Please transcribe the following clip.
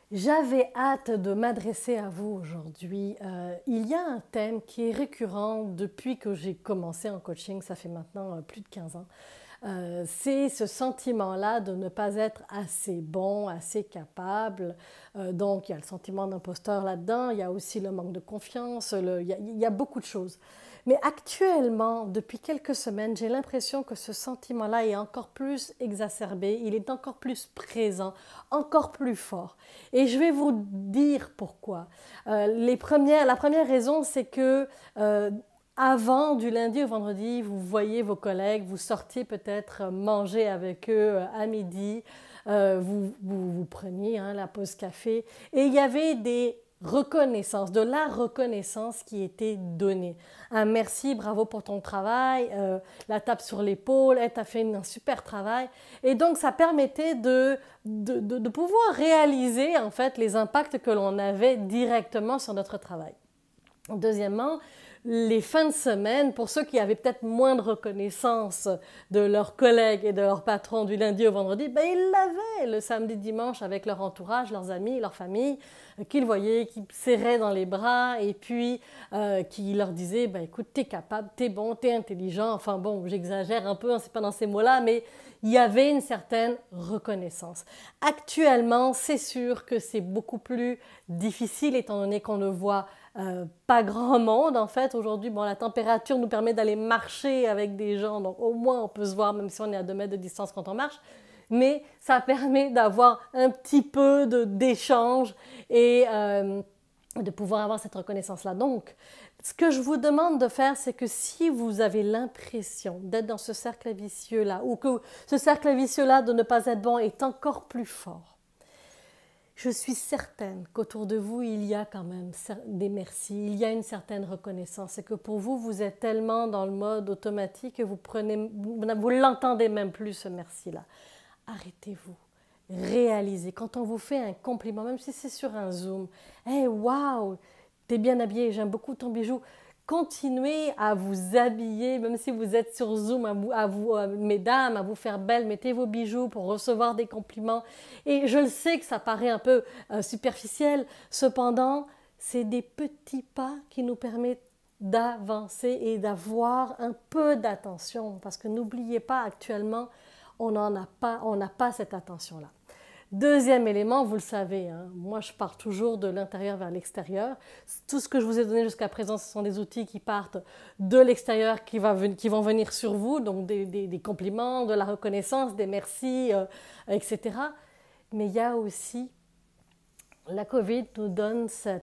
J'avais hâte de m'adresser à vous aujourd'hui. Il y a un thème qui est récurrent depuis que j'ai commencé en coaching, ça fait maintenant plus de 15 ans. C'est ce sentiment-là de ne pas être assez bon, assez capable. Donc il y a le sentiment d'imposteur là-dedans, il y a aussi le manque de confiance, il y a beaucoup de choses. Mais actuellement, depuis quelques semaines, j'ai l'impression que ce sentiment-là est encore plus exacerbé, il est encore plus présent, encore plus fort. Et je vais vous dire pourquoi. La première raison, c'est que avant, du lundi au vendredi, vous voyez vos collègues, vous sortiez peut-être manger avec eux à midi, vous preniez la pause café, et il y avait des reconnaissance, de la reconnaissance qui était donnée. Un merci, bravo pour ton travail, la tape sur l'épaule, tu as fait un super travail. Et donc, ça permettait de pouvoir réaliser en fait les impacts que l'on avait directement sur notre travail. Deuxièmement, les fins de semaine, pour ceux qui avaient peut-être moins de reconnaissance de leurs collègues et de leurs patrons du lundi au vendredi, ben ils l'avaient le samedi, dimanche avec leur entourage, leurs amis, leur famille, qu'ils voyaient, qu'ils serraient dans les bras et puis qui leur disaient, ben écoute, t'es capable, t'es bon, t'es intelligent. Enfin bon, j'exagère un peu, hein, c'est pas dans ces mots-là, mais il y avait une certaine reconnaissance. Actuellement, c'est sûr que c'est beaucoup plus difficile étant donné qu'on ne voit pas grand monde en fait. Aujourd'hui, bon, la température nous permet d'aller marcher avec des gens, donc au moins on peut se voir même si on est à 2 mètres de distance quand on marche. Mais ça permet d'avoir un petit peu d'échange et de pouvoir avoir cette reconnaissance-là. Donc, ce que je vous demande de faire, c'est que si vous avez l'impression d'être dans ce cercle vicieux-là, ou que ce cercle vicieux-là de ne pas être bon est encore plus fort, je suis certaine qu'autour de vous, il y a quand même des merci, il y a une certaine reconnaissance et que pour vous, vous êtes tellement dans le mode automatique que vous l'entendez même plus ce merci-là. Arrêtez-vous, réalisez. Quand on vous fait un compliment, même si c'est sur un Zoom, « Hey, wow, t'es bien habillé, j'aime beaucoup ton bijou », continuez à vous habiller, même si vous êtes sur Zoom, mesdames, à vous faire belle, mettez vos bijoux pour recevoir des compliments. Et je le sais que ça paraît un peu superficiel, cependant, c'est des petits pas qui nous permettent d'avancer et d'avoir un peu d'attention. Parce que n'oubliez pas, actuellement, on n'a pas cette attention-là. Deuxième élément, vous le savez, hein, moi je pars toujours de l'intérieur vers l'extérieur. Tout ce que je vous ai donné jusqu'à présent, ce sont des outils qui partent de l'extérieur, qui vont venir sur vous, donc des compliments, de la reconnaissance, des merci, etc. Mais il y a aussi, la COVID nous donne